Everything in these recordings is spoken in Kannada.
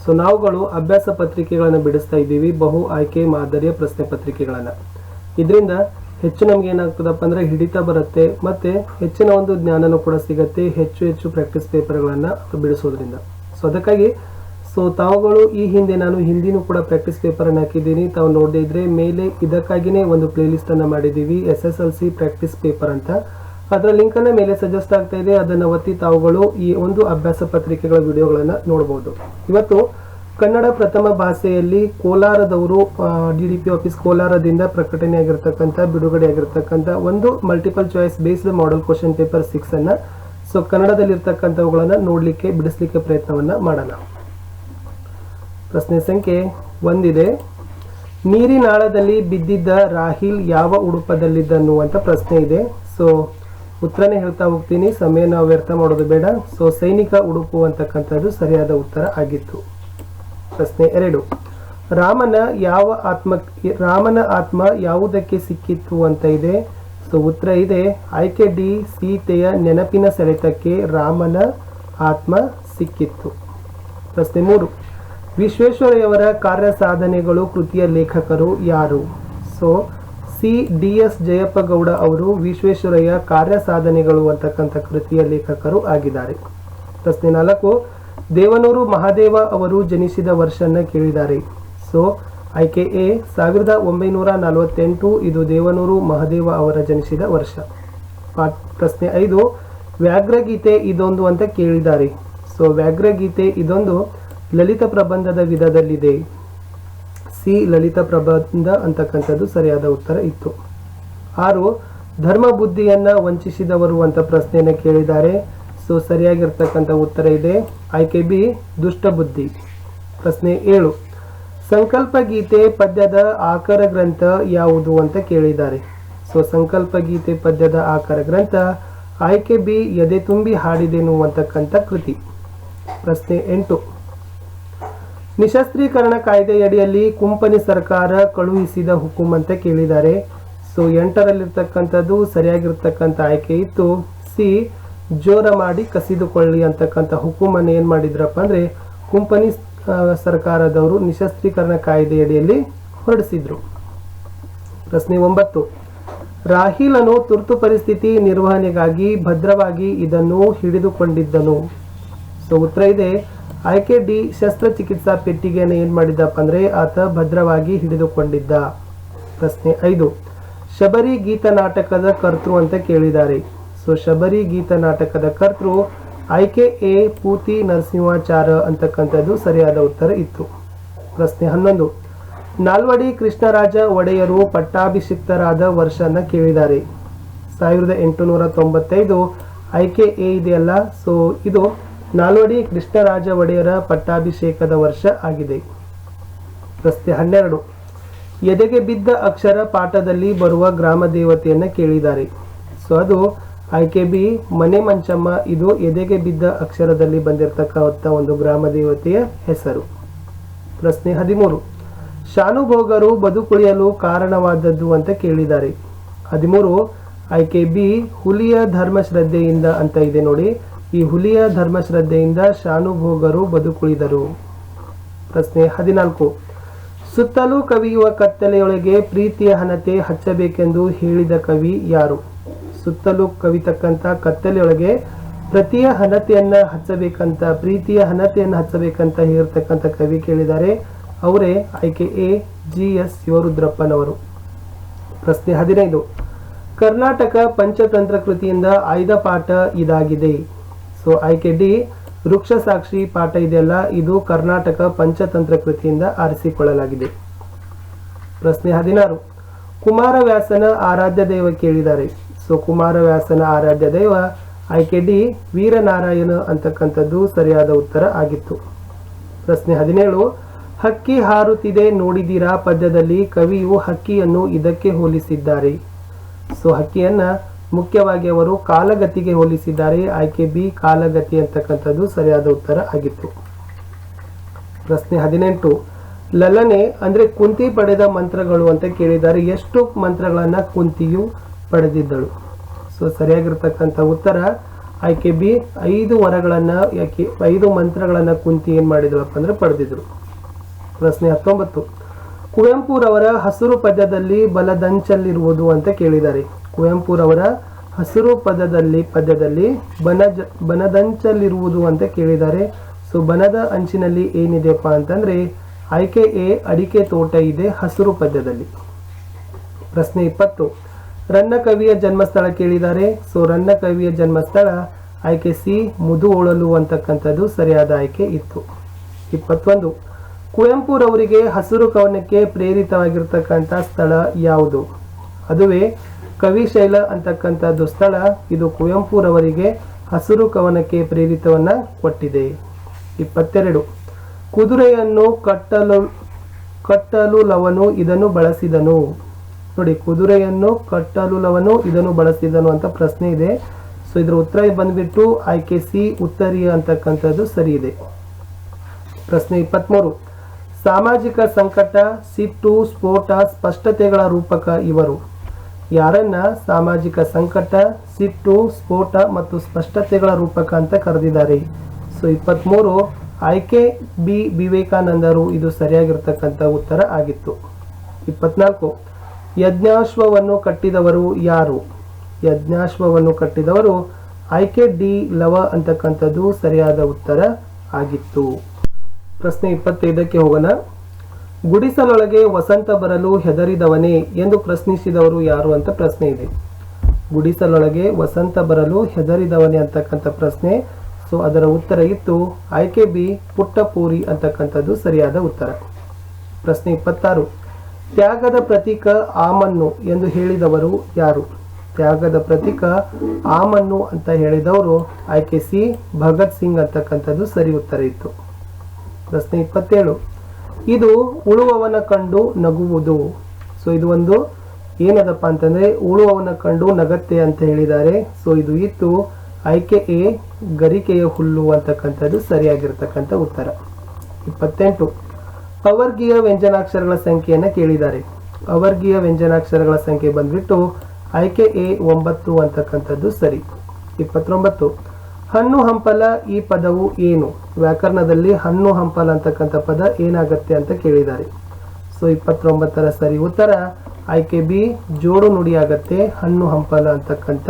ಸೊ ನಾವುಗಳು ಅಭ್ಯಾಸ ಪತ್ರಿಕೆಗಳನ್ನು ಬಿಡಿಸ್ತಾ ಇದ್ದೀವಿ, ಬಹು ಆಯ್ಕೆ ಮಾದರಿಯ ಪ್ರಶ್ನೆ ಪತ್ರಿಕೆಗಳನ್ನು. ಇದರಿಂದ ಹೆಚ್ಚು ನಮ್ಗೆ ಏನಾಗ್ತದಪ್ಪ ಅಂದರೆ ಹಿಡಿತ ಬರುತ್ತೆ, ಮತ್ತು ಹೆಚ್ಚಿನ ಒಂದು ಜ್ಞಾನನೂ ಕೂಡ ಸಿಗುತ್ತೆ ಹೆಚ್ಚು ಪ್ರಾಕ್ಟೀಸ್ ಪೇಪರ್ಗಳನ್ನು ಬಿಡಿಸೋದ್ರಿಂದ. ಸೊ ಅದಕ್ಕಾಗಿ ತಾವುಗಳು ಈ ಹಿಂದೆ ನಾನು ಹಿಂದಿನೂ ಕೂಡ ಪ್ರಾಕ್ಟೀಸ್ ಪೇಪರನ್ನು ಹಾಕಿದ್ದೀನಿ, ತಾವು ನೋಡದೇ ಇದ್ರೆ ಮೇಲೆ ಇದಕ್ಕಾಗಿಯೇ ಒಂದು ಪ್ಲೇಲಿಸ್ಟನ್ನು ಮಾಡಿದ್ದೀವಿ, SSLC ಪ್ರಾಕ್ಟೀಸ್ ಪೇಪರ್ ಅಂತ. ಅದರ ಲಿಂಕನ್ನು ಮೇಲೆ ಸಜೆಸ್ಟ್ ಆಗ್ತಾ ಇದೆ, ಅದನ್ನು ಒತ್ತಿ ತಾವುಗಳು ಈ ಒಂದು ಅಭ್ಯಾಸ ಪತ್ರಿಕೆಗಳ ವಿಡಿಯೋಗಳನ್ನು ನೋಡ್ಬೋದು. ಇವತ್ತು ಕನ್ನಡ ಪ್ರಥಮ ಭಾಷೆಯಲ್ಲಿ ಕೋಲಾರದವರು DDP ಆಫೀಸ್ ಕೋಲಾರದಿಂದ ಪ್ರಕಟಣೆಯಾಗಿರ್ತಕ್ಕಂಥ ಬಿಡುಗಡೆಯಾಗಿರ್ತಕ್ಕಂಥ ಒಂದು multiple choice based model question paper 6 ಅನ್ನು ಕನ್ನಡದಲ್ಲಿರ್ತಕ್ಕಂಥವುಗಳನ್ನು ನೋಡಲಿಕ್ಕೆ ಬಿಡಿಸ್ಲಿಕ್ಕೆ ಪ್ರಯತ್ನವನ್ನು ಮಾಡೋಣ. ಪ್ರಶ್ನೆ ಸಂಖ್ಯೆ 1 ಇದೆ. ನೀರಿನಾಳದಲ್ಲಿ ಬಿದ್ದಿದ್ದ ರಾಹಿಲ್ ಯಾವ ಉಡುಪದಲ್ಲಿದ್ದನು ಅಂತ ಪ್ರಶ್ನೆ ಇದೆ. ಉತ್ತರನೇ ಹೇಳ್ತಾ ಹೋಗ್ತೀನಿ, ಸಮಯ ನಾವು ವ್ಯರ್ಥ ಮಾಡೋದು ಬೇಡ. ಸೈನಿಕ ಉಡುಪು ಅಂತಕ್ಕಂಥದ್ದು ಸರಿಯಾದ ಉತ್ತರ ಆಗಿತ್ತು. ಪ್ರಶ್ನೆ 2, ರಾಮನ ಆತ್ಮ ಯಾವುದಕ್ಕೆ ಸಿಕ್ಕಿತ್ತು ಅಂತ ಇದೆ. ಉತ್ತರ ಇದೆ ಆಯ್ಕೆ ಡಿ, ಸೀತೆಯ ನೆನಪಿನ ಸೆಳೆತಕ್ಕೆ ರಾಮನ ಆತ್ಮ ಸಿಕ್ಕಿತ್ತು. ಪ್ರಶ್ನೆ 3, ವಿಶ್ವೇಶ್ವರಯ್ಯವರ ಕಾರ್ಯ ಸಾಧನೆಗಳು ಕೃತಿಯ ಲೇಖಕರು ಯಾರು. DS ಜಯಪ್ಪ ಗೌಡ ಅವರು ವಿಶ್ವೇಶ್ವರಯ್ಯ ಕಾರ್ಯ ಸಾಧನೆಗಳು ಅಂತಕ್ಕಂಥ ಕೃತಿಯ ಲೇಖಕರು ಆಗಿದ್ದಾರೆ. ಪ್ರಶ್ನೆ 4, ದೇವನೂರು ಮಹಾದೇವ ಅವರು ಜನಿಸಿದ ವರ್ಷನ ಕೇಳಿದ್ದಾರೆ. ಆಯ್ಕೆ ಎ 1948, ಇದು ದೇವನೂರು ಮಹಾದೇವ ಅವರ ಜನಿಸಿದ ವರ್ಷ. ಪ್ರಶ್ನೆ 5, ವ್ಯಾಘ್ರಗೀತೆ ಇದೊಂದು ಅಂತ ಕೇಳಿದ್ದಾರೆ. ವ್ಯಾಘ್ರಗೀತೆ ಇದೊಂದು ಲಲಿತ ಪ್ರಬಂಧದ ವಿಧದಲ್ಲಿದೆ. ಸಿ ಲಲಿತ ಪ್ರಬಂಧ ಅಂತಕ್ಕಂಥದ್ದು ಸರಿಯಾದ ಉತ್ತರ ಇತ್ತು. 6, ಧರ್ಮ ಬುದ್ಧಿಯನ್ನ ವಂಚಿಸಿದವರು ಅಂತ ಪ್ರಶ್ನೆಯನ್ನು ಕೇಳಿದ್ದಾರೆ. ಸರಿಯಾಗಿರ್ತಕ್ಕಂಥ ಉತ್ತರ ಇದೆ ಆಯ್ಕೆ ಬಿ, ದುಷ್ಟ ಬುದ್ಧಿ. ಪ್ರಶ್ನೆ 7, ಸಂಕಲ್ಪ ಗೀತೆ ಪದ್ಯದ ಆಕರ ಗ್ರಂಥ ಯಾವುದು ಅಂತ ಕೇಳಿದ್ದಾರೆ. ಸಂಕಲ್ಪ ಗೀತೆ ಪದ್ಯದ ಆಕರ ಗ್ರಂಥ ಆಯ್ಕೆ ಬಿ, ಎದೆ ತುಂಬಿ ಹಾಡಿದೆನು ಅಂತಕ್ಕಂಥ ಕೃತಿ. ಪ್ರಶ್ನೆ 8, ನಿಶಸ್ತ್ರೀಕರಣ ಕಾಯ್ದೆಯಡಿಯಲ್ಲಿ ಕುಂಪನಿ ಸರ್ಕಾರ ಕಳುಹಿಸಿದ ಹುಕುಂ ಅಂತ ಕೇಳಿದ್ದಾರೆ. 8ರಲ್ಲಿರ್ತಕ್ಕಂಥದ್ದು ಸರಿಯಾಗಿರ್ತಕ್ಕಂಥ ಆಯ್ಕೆ ಇತ್ತು ಸಿ, ಜೋರ ಮಾಡಿ ಕಸಿದುಕೊಳ್ಳಿ ಅಂತಕ್ಕಂಥ ಹುಕುಮನ್ನು ಏನು ಮಾಡಿದ್ರಪ್ಪ ಅಂದರೆ ಕುಂಪನಿ ಸರ್ಕಾರದವರು ನಿಶಸ್ತ್ರೀಕರಣ ಕಾಯ್ದೆಯಡಿಯಲ್ಲಿ ಹೊರಡಿಸಿದ್ರು. ಪ್ರಶ್ನೆ 9, ರಾಹಿಲನು ತುರ್ತು ಪರಿಸ್ಥಿತಿ ನಿರ್ವಹಣೆಗಾಗಿ ಭದ್ರವಾಗಿ ಇದನ್ನು ಹಿಡಿದುಕೊಂಡಿದ್ದನು. ಉತ್ತರ ಇದೆ ಆಯ್ಕೆ ಡಿ, ಶಸ್ತ್ರಚಿಕಿತ್ಸಾ ಪೆಟ್ಟಿಗೆಯನ್ನು ಏನು ಮಾಡಿದ್ದಪ್ಪ ಅಂದರೆ ಆತ ಭದ್ರವಾಗಿ ಹಿಡಿದುಕೊಂಡಿದ್ದ. ಪ್ರಶ್ನೆ 5, ಶಬರಿ ಗೀತ ನಾಟಕದ ಕರ್ತೃ ಅಂತ ಕೇಳಿದ್ದಾರೆ. ಶಬರಿ ಗೀತ ನಾಟಕದ ಕರ್ತೃ ಆಯ್ಕೆ ಎ, ಪೂತಿ ನರಸಿಂಹಾಚಾರ ಅಂತಕ್ಕಂಥದ್ದು ಸರಿಯಾದ ಉತ್ತರ ಇತ್ತು. ಪ್ರಶ್ನೆ 11, ನಾಲ್ವಡಿ ಕೃಷ್ಣರಾಜ ಒಡೆಯರು ಪಟ್ಟಾಭಿಷಿಕ್ತರಾದ ವರ್ಷನ ಕೇಳಿದ್ದಾರೆ. 1895 ಆಯ್ಕೆ ಎ ಇದೆಯಲ್ಲ. ಇದು ನಾಲ್ವಡಿ ಕೃಷ್ಣರಾಜ ಒಡೆಯರ ಪಟ್ಟಾಭಿಷೇಕದ ವರ್ಷ ಆಗಿದೆ. ಪ್ರಶ್ನೆ 12, ಎದೆಗೆ ಬಿದ್ದ ಅಕ್ಷರ ಪಾಠದಲ್ಲಿ ಬರುವ ಗ್ರಾಮ ದೇವತೆಯನ್ನು ಕೇಳಿದ್ದಾರೆ. ಅದು ಆಯ್ಕೆ ಬಿ, ಮನೆ ಮಂಚಮ್ಮ. ಇದು ಎದೆಗೆ ಬಿದ್ದ ಅಕ್ಷರದಲ್ಲಿ ಬಂದಿರತಕ್ಕಂಥ ಒಂದು ಗ್ರಾಮ ದೇವತೆಯ ಹೆಸರು. ಪ್ರಶ್ನೆ 13, ಶಾನುಭೋಗರು ಬದುಕುಳಿಯಲು ಕಾರಣವಾದದ್ದು ಅಂತ ಕೇಳಿದ್ದಾರೆ. 13 ಆಯ್ಕೆ ಬಿ, ಹುಲಿಯ ಧರ್ಮಶ್ರದ್ಧೆಯಿಂದ ಅಂತ ಇದೆ ನೋಡಿ. ಈ ಹುಲಿಯ ಧರ್ಮಶ್ರದ್ಧೆಯಿಂದ ಶಾನುಭೋಗರು ಬದುಕುಳಿದರು. ಪ್ರಶ್ನೆ 14, ಸುತ್ತಲೂ ಕವಿಯುವ ಕತ್ತಲೆಯೊಳಗೆ ಪ್ರೀತಿಯ ಹಣತೆ ಹಚ್ಚಬೇಕೆಂದು ಹೇಳಿದ ಕವಿ ಯಾರು. ಸುತ್ತಲೂ ಕವಿತಕ್ಕಂಥ ಕತ್ತಲೆಯೊಳಗೆ ಪ್ರತಿಯ ಹಣತೆಯನ್ನ ಹಚ್ಚಬೇಕಂತ, ಪ್ರೀತಿಯ ಹಣತೆಯನ್ನು ಹಚ್ಚಬೇಕಂತ ಹೇಳಿರ್ತಕ್ಕಂಥ ಕವಿ ಕೇಳಿದ್ದಾರೆ. ಅವರೇ ಆಯ್ಕೆ ಎ, GS ಶಿವರುದ್ರಪ್ಪನವರು. ಪ್ರಶ್ನೆ 15, ಕರ್ನಾಟಕ ಪಂಚತಂತ್ರ ಕೃತಿಯಿಂದ ಆಯ್ದ ಪಾಠ ಇದಾಗಿದೆ. ಆಯ್ಕೆ ಡಿ, ವೃಕ್ಷ ಸಾಕ್ಷಿ ಪಾಠ ಇದೆಯಲ್ಲ, ಇದು ಕರ್ನಾಟಕ ಪಂಚತಂತ್ರ ಕೃತಿಯಿಂದ ಆರಿಸಿಕೊಳ್ಳಲಾಗಿದೆ. ಪ್ರಶ್ನೆ 16, ಕುಮಾರವ್ಯಾಸನ ಆರಾಧ್ಯ ದೈವ ಕೇಳಿದ್ದಾರೆ. ಕುಮಾರವ್ಯಾಸನ ಆರಾಧ್ಯ ದೈವ ಆಯ್ಕೆ ಡಿ, ವೀರನಾರಾಯಣ ಅಂತಕ್ಕಂಥದ್ದು ಸರಿಯಾದ ಉತ್ತರ ಆಗಿತ್ತು. ಪ್ರಶ್ನೆ 17, ಹಕ್ಕಿ ಹಾರುತ್ತಿದೆ ನೋಡಿದಿರಾ ಪದ್ಯದಲ್ಲಿ ಕವಿಯು ಹಕ್ಕಿಯನ್ನು ಇದಕ್ಕೆ ಹೋಲಿಸಿದ್ದಾರೆ. ಹಕ್ಕಿಯನ್ನ ಮುಖ್ಯವಾಗಿ ಅವರು ಕಾಲಗತಿಗೆ ಹೋಲಿಸಿದ್ದಾರೆ. ಆಯ್ಕೆ ಬಿ, ಕಾಲಗತಿ ಅಂತಕ್ಕಂಥದ್ದು ಸರಿಯಾದ ಉತ್ತರ ಆಗಿತ್ತು. ಪ್ರಶ್ನೆ 18, ಲಲನೆ ಅಂದ್ರೆ ಕುಂತಿ ಪಡೆದ ಮಂತ್ರಗಳು ಅಂತ ಕೇಳಿದ್ದಾರೆ. ಎಷ್ಟು ಮಂತ್ರಗಳನ್ನ ಕುಂತಿಯು ಪಡೆದಿದ್ದಳು. ಸರಿಯಾಗಿರ್ತಕ್ಕಂಥ ಉತ್ತರ ಆಯ್ಕೆ ಬಿ 5 ವರಗಳನ್ನ 5 ಮಂತ್ರಗಳನ್ನ ಕುಂತಿ ಏನ್ ಮಾಡಿದ್ರಪ್ಪ ಅಂದ್ರೆ ಪಡೆದಿದ್ರು. ಪ್ರಶ್ನೆ 19, ಕುವೆಂಪುರವರ ಹಸಿರು ಪದ್ಯದಲ್ಲಿ ಬಲದಂಚಲ್ಲಿರುವುದು ಅಂತ ಕೇಳಿದ್ದಾರೆ. ಕುವೆಂಪುರವರ ಹಸಿರು ಪದ್ಯದಲ್ಲಿ ಬನದಂಚಲ್ಲಿರುವುದು ಅಂತ ಕೇಳಿದ್ದಾರೆ. ಸೊ ಬನದ ಅಂಚಿನಲ್ಲಿ ಏನಿದೆಯಪ್ಪ ಅಂತಂದ್ರೆ ಆಯ್ಕೆ ಎ ಅಡಿಕೆ ತೋಟ ಇದೆ ಹಸಿರು ಪದ್ಯದಲ್ಲಿ. ಪ್ರಶ್ನೆ 20, ರನ್ನ ಕವಿಯ ಜನ್ಮಸ್ಥಳ ಕೇಳಿದ್ದಾರೆ. ಸೊ ರನ್ನ ಕವಿಯ ಜನ್ಮಸ್ಥಳ ಆಯ್ಕೆ ಸಿ ಮುದುಓಳಲು ಅಂತಕ್ಕಂಥದ್ದು ಸರಿಯಾದ ಆಯ್ಕೆ ಇತ್ತು. 21, ಕುವೆಂಪುರವರಿಗೆ ಹಸಿರು ಕವನಕ್ಕೆ ಪ್ರೇರಿತವಾಗಿರ್ತಕ್ಕಂಥ ಸ್ಥಳ ಯಾವುದು? ಅದುವೇ ಕವಿಶೈಲ ಅಂತಕ್ಕಂಥದ್ದು ಸ್ಥಳ. ಇದು ಕುವೆಂಪುರವರಿಗೆ ಹಸಿರು ಕವನಕ್ಕೆ ಪ್ರೇರಿತವನ್ನ ಕೊಟ್ಟಿದೆ. 22, ಕುದುರೆಯನ್ನು ಕಟ್ಟಲುಲವನು ಇದನ್ನು ಬಳಸಿದನು. ನೋಡಿ, ಕುದುರೆಯನ್ನು ಕಟ್ಟಲುಲವನು ಇದನ್ನು ಬಳಸಿದನು ಅಂತ ಪ್ರಶ್ನೆ ಇದೆ. ಸೊ ಇದ್ರ ಉತ್ತರ ಬಂದ್ಬಿಟ್ಟು ಆಯ್ಕೆ ಸಿ ಉತ್ತರೀಯ ಅಂತಕ್ಕಂಥದ್ದು ಸರಿ ಇದೆ. ಪ್ರಶ್ನೆ 23, ಸಾಮಾಜಿಕ ಸಂಕಟ, ಸಿಟ್ಟು, ಸ್ಫೋಟ, ಸ್ಪಷ್ಟತೆಗಳ ರೂಪಕ ಇವರು. ಯಾರನ್ನ ಸಾಮಾಜಿಕ ಸಂಕಟ, ಸಿಟ್ಟು, ಸ್ಫೋಟ ಮತ್ತು ಸ್ಪಷ್ಟತೆಗಳ ರೂಪಕ ಅಂತ ಕರೆದಿದ್ದಾರೆ? ಸೊ 23 ಆಯ್ಕೆ ಬಿ ವಿವೇಕಾನಂದರು ಇದು ಸರಿಯಾಗಿರ್ತಕ್ಕಂಥ ಉತ್ತರ ಆಗಿತ್ತು. 24, ಯಜ್ಞಾಶ್ವವನ್ನು ಕಟ್ಟಿದವರು ಯಾರು? ಯಜ್ಞಾಶ್ವವನ್ನು ಕಟ್ಟಿದವರು ಆಯ್ಕೆ ಡಿ ಲವ ಅಂತಕ್ಕಂಥದ್ದು ಸರಿಯಾದ ಉತ್ತರ ಆಗಿತ್ತು. ಪ್ರಶ್ನೆ 25ಕ್ಕೆ ಹೋಗೋಣ. ಗುಡಿಸಲೊಳಗೆ ವಸಂತ ಬರಲು ಹೆದರಿದವನೇ ಎಂದು ಪ್ರಶ್ನಿಸಿದವರು ಯಾರು ಅಂತ ಪ್ರಶ್ನೆ ಇದೆ. ಗುಡಿಸಲೊಳಗೆ ವಸಂತ ಬರಲು ಹೆದರಿದವನೇ ಅಂತಕ್ಕಂಥ ಪ್ರಶ್ನೆ. ಸೊ ಅದರ ಉತ್ತರ ಇತ್ತು ಆಯ್ಕೆ ಬಿ ಪುಟ್ಟಪೂರಿ ಅಂತಕ್ಕಂಥದ್ದು ಸರಿಯಾದ ಉತ್ತರ. ಪ್ರಶ್ನೆ 26, ತ್ಯಾಗದ ಪ್ರತೀಕ ಆಮನ್ನು ಎಂದು ಹೇಳಿದವರು ಯಾರು? ತ್ಯಾಗದ ಪ್ರತೀಕ ಆಮನ್ನು ಅಂತ ಹೇಳಿದವರು ಆಯ್ಕೆ ಸಿ ಭಗತ್ ಸಿಂಗ್ ಅಂತಕ್ಕಂಥದ್ದು ಸರಿ ಉತ್ತರ ಇತ್ತು. ಪ್ರಶ್ನೆ 27, ಇದು ಉಳುವವನ ಕಂಡು ನಗುವುದು. ಸೊ ಇದು ಒಂದು ಏನದಪ್ಪ ಅಂತಂದ್ರೆ ಉಳುವವನ ಕಂಡು ನಗತ್ತೆ ಅಂತ ಹೇಳಿದ್ದಾರೆ. ಸೊ ಇದು ಇತ್ತು ಆಯ್ಕೆ ಎ ಗರಿಕೆಯ ಹುಲ್ಲು ಅಂತಕ್ಕಂಥದ್ದು ಸರಿಯಾಗಿರ್ತಕ್ಕಂಥ ಉತ್ತರ. 28, ಅವರ್ಗೀಯ ವ್ಯಂಜನಾಕ್ಷರಗಳ ಸಂಖ್ಯೆಯನ್ನು ಕೇಳಿದ್ದಾರೆ. ಅವರ್ಗೀಯ ವ್ಯಂಜನಾಕ್ಷರಗಳ ಸಂಖ್ಯೆ ಬಂದ್ಬಿಟ್ಟು ಆಯ್ಕೆ ಎ 9 ಅಂತಕ್ಕಂಥದ್ದು ಸರಿ. 29, ಹಣ್ಣು ಹಂಪಲ ಈ ಪದವು ಏನು? ವ್ಯಾಕರಣದಲ್ಲಿ ಹಣ್ಣು ಹಂಪಲ ಅಂತಕ್ಕಂಥ ಪದ ಏನಾಗತ್ತೆ ಅಂತ ಕೇಳಿದ್ದಾರೆ. ಸೊ 29ರ ಸರಿ ಉತ್ತರ ಆಯ್ಕೆ ಬಿ ಜೋಡು ನುಡಿ ಆಗತ್ತೆ ಹಣ್ಣು ಹಂಪಲ ಅಂತಕ್ಕಂಥ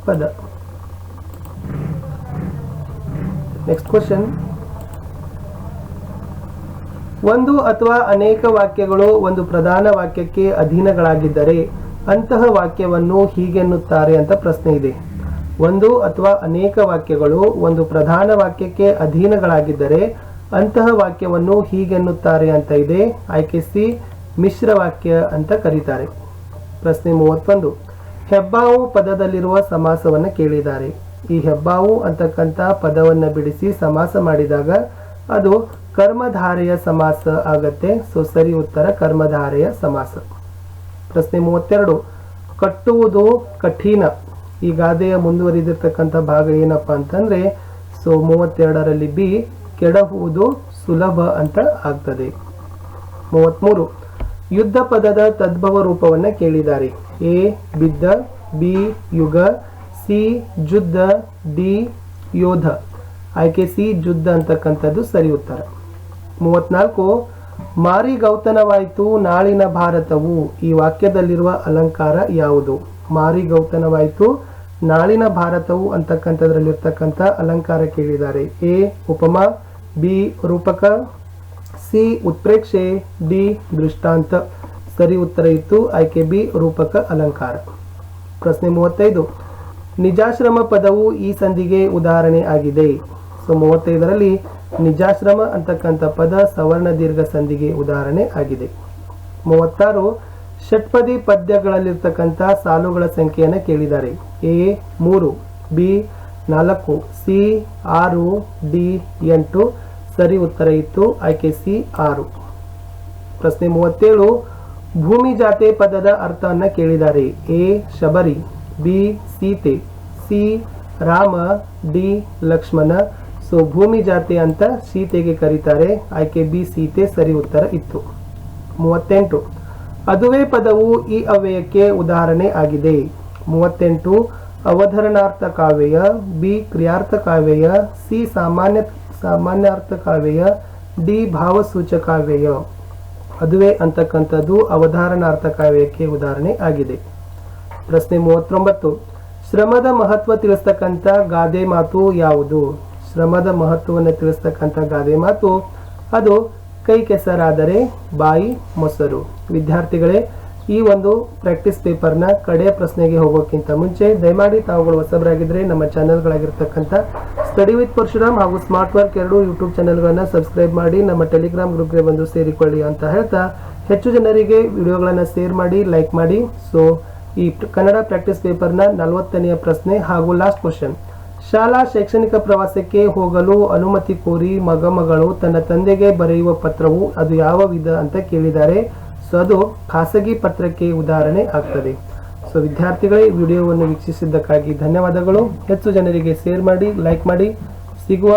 ಪದ. ನೆಕ್ಸ್ಟ್ ಕ್ವಶನ್, ಒಂದು ಅಥವಾ ಅನೇಕ ವಾಕ್ಯಗಳು ಒಂದು ಪ್ರಧಾನ ವಾಕ್ಯಕ್ಕೆ ಅಧೀನಗಳಾಗಿದ್ದರೆ ಅಂತಹ ವಾಕ್ಯವನ್ನು ಹೀಗೆನ್ನುತ್ತಾರೆ ಅಂತ ಪ್ರಶ್ನೆ ಇದೆ. ಒಂದು ಅಥವಾ ಅನೇಕ ವಾಕ್ಯಗಳು ಒಂದು ಪ್ರಧಾನ ವಾಕ್ಯಕ್ಕೆ ಅಧೀನಗಳಾಗಿದ್ದರೆ ಅಂತಹ ವಾಕ್ಯವನ್ನು ಹೀಗೆನ್ನುತ್ತಾರೆ ಅಂತ ಇದೆ. ಆಯ್ಕೆ ಸಿ ಮಿಶ್ರ ವಾಕ್ಯ ಅಂತ ಕರೀತಾರೆ. ಪ್ರಶ್ನೆ 31, ಹೆಬ್ಬಾವು ಪದದಲ್ಲಿರುವ ಸಮಾಸವನ್ನು ಕೇಳಿದ್ದಾರೆ. ಈ ಹೆಬ್ಬಾವು ಅಂತಕ್ಕಂಥ ಪದವನ್ನು ಬಿಡಿಸಿ ಸಮಾಸ ಮಾಡಿದಾಗ ಅದು ಕರ್ಮಧಾರೆಯ ಸಮಾಸ ಆಗತ್ತೆ. ಸೊ ಸರಿ ಉತ್ತರ ಕರ್ಮಧಾರೆಯ ಸಮಾಸ. ಪ್ರಶ್ನೆ 32, ಕಟ್ಟುವುದು ಕಠಿಣ. ಈ ಗಾದೆಯ ಮುಂದುವರಿದಿರ್ತಕ್ಕಂಥ ಭಾಗ ಏನಪ್ಪಾ ಅಂತಂದ್ರೆ ಸೊ 32ರಲ್ಲಿ ಬಿ ಕೆಡಹುವುದು ಸುಲಭ ಅಂತ ಆಗ್ತದೆ. 33, ಯುದ್ಧ ಪದದ ತದ್ಭವ ರೂಪವನ್ನ ಕೇಳಿದ್ದಾರೆ. ಎ ಬಿದ್ದ, ಬಿ ಯುಗ, ಸಿ ಜುದ್ಧ, ಡಿ ಯೋಧ. ಆಯ್ಕೆ ಸಿ ಜುದ್ಧ ಅಂತಕ್ಕಂಥದ್ದು ಸರಿ ಉತ್ತರ. 34, ಮಾರಿಗೌತನವಾಯಿತು ನಾಳಿನ ಭಾರತವು. ಈ ವಾಕ್ಯದಲ್ಲಿರುವ ಅಲಂಕಾರ ಯಾವುದು? ಮಾರಿಗೌತನವಾಯಿತು ನಾಳಿನ ಭಾರತವು ಅಂತಕ್ಕಂಥದ್ರಲ್ಲಿರ್ತಕ್ಕಂಥ ಅಲಂಕಾರ ಕೇಳಿದ್ದಾರೆ. ಎ ಉಪಮಾ, ಬಿ ರೂಪಕ, ಸಿ ಉತ್ಪ್ರೇಕ್ಷೆ, ಡಿ ದೃಷ್ಟಾಂತ. ಸರಿ ಉತ್ತರ ಇತ್ತು ಆಯ್ಕೆ ಬಿ ರೂಪಕ ಅಲಂಕಾರ. ಪ್ರಶ್ನೆ 35, ನಿಜಾಶ್ರಮ ಪದವು ಈ ಸಂಧಿಗೆ ಉದಾಹರಣೆ ಆಗಿದೆ. ಸೊ 35ರಲ್ಲಿ ನಿಜಾಶ್ರಮ ಅಂತಕ್ಕಂಥ ಪದ ಸವರ್ಣ ದೀರ್ಘ ಸಂಧಿಗೆ ಉದಾಹರಣೆ ಆಗಿದೆ. 36, ಷಟ್ಪದಿ ಪದ್ಯಗಳಲ್ಲಿರ್ತಕ್ಕಂಥ ಸಾಲುಗಳ ಸಂಖ್ಯೆಯನ್ನು ಕೇಳಿದ್ದಾರೆ. A 3, B 4, C 6, D 8. ಸರಿ ಉತ್ತರ ಇತ್ತು ಆಯ್ಕೆ ಸಿ 6. ಪ್ರಶ್ನೆ 37, ಭೂಮಿ ಜಾತೆ ಪದದ ಅರ್ಥವನ್ನು ಕೇಳಿದ್ದಾರೆ. A Shabari, B Sita, C Rama, D Lakshmana. So ಭೂಮಿ ಜಾತೆ ಅಂತ ಸೀತೆಗೆ ಕರೀತಾರೆ. ಆಯ್ಕೆ ಬಿ ಸೀತೆ ಸರಿ ಉತ್ತರ ಇತ್ತು. 38, ಅದುವೇ ಪದವು ಈ ಅವ್ಯಯಕ್ಕೆ ಉದಾಹರಣೆ ಆಗಿದೆ. 38, ಅವಧರಣಾರ್ಥ ಕಾವ್ಯಯ, ಬಿ ಕ್ರಿಯಾರ್ಥ ಕಾವ್ಯಯ, ಸಿ ಸಾಮಾನ್ಯಾರ್ಥ ಕಾವ್ಯಯ, ಡಿ ಭಾವಸೂಚಕ ಕಾವ್ಯಯ. ಅದುವೇ ಅಂತಕ್ಕಂಥದ್ದು ಅವಧಾರಣಾರ್ಥ ಕಾವ್ಯಕ್ಕೆ ಉದಾಹರಣೆ ಆಗಿದೆ. ಪ್ರಶ್ನೆ 39. ಶ್ರಮದ ಮಹತ್ವ ತಿಳಿಸ್ತಕ್ಕಂಥ ಗಾದೆ ಮಾತು ಯಾವುದು? ಶ್ರಮದ ಮಹತ್ವವನ್ನು ತಿಳಿಸ್ತಕ್ಕಂಥ ಗಾದೆ ಮಾತು ಅದು ಕೈ ಕೆಸರಾದರೆ ಬಾಯಿ ಮೊಸರು. ವಿದ್ಯಾರ್ಥಿಗಳೇ, ಈ ಒಂದು ಪ್ರಾಕ್ಟೀಸ್ ಪೇಪರ್ನ ಕಡೆಯ ಪ್ರಶ್ನೆಗೆ ಹೋಗೋಕ್ಕಿಂತ ಮುಂಚೆ ದಯಮಾಡಿ ತಾವುಗಳು ಹೊಸಬರಾಗಿದ್ದರೆ ನಮ್ಮ ಚಾನೆಲ್ಗಳಾಗಿರ್ತಕ್ಕಂಥ ಸ್ಟಡಿ ವಿತ್ ಪರಶುರಾಮ್ ಹಾಗೂ ಸ್ಮಾರ್ಟ್ ವರ್ಕ್ ಎರಡೂ ಯೂಟ್ಯೂಬ್ ಚಾನೆಲ್ಗಳನ್ನು ಸಬ್ಸ್ಕ್ರೈಬ್ ಮಾಡಿ ನಮ್ಮ ಟೆಲಿಗ್ರಾಮ್ ಗ್ರೂಪ್ಗೆ ಬಂದು ಸೇರಿಕೊಳ್ಳಿ ಅಂತ ಹೇಳ್ತಾ, ಹೆಚ್ಚು ಜನರಿಗೆ ವಿಡಿಯೋಗಳನ್ನು ಶೇರ್ ಮಾಡಿ, ಲೈಕ್ ಮಾಡಿ. ಸೊ ಈ ಕನ್ನಡ ಪ್ರಾಕ್ಟೀಸ್ ಪೇಪರ್ನ 40ನೆಯ ಪ್ರಶ್ನೆ ಹಾಗೂ ಲಾಸ್ಟ್ ಕ್ವಶನ್. ಶಾಲಾ ಶೈಕ್ಷಣಿಕ ಪ್ರವಾಸಕ್ಕೆ ಹೋಗಲು ಅನುಮತಿ ಕೋರಿ ಮಗಳು ತನ್ನ ತಂದೆಗೆ ಬರೆಯುವ ಪತ್ರವು ಅದು ಯಾವ ವಿಧ ಅಂತ ಕೇಳಿದ್ದಾರೆ. ಸೊ ಅದು ಖಾಸಗಿ ಪತ್ರಕ್ಕೆ ಉದಾಹರಣೆ ಆಗ್ತದೆ. ಸೊ ವಿದ್ಯಾರ್ಥಿಗಳೇ, ವಿಡಿಯೋವನ್ನು ವೀಕ್ಷಿಸಿದ್ದಕ್ಕಾಗಿ ಧನ್ಯವಾದಗಳು. ಹೆಚ್ಚು ಜನರಿಗೆ ಶೇರ್ ಮಾಡಿ, ಲೈಕ್ ಮಾಡಿ. ಸಿಗುವ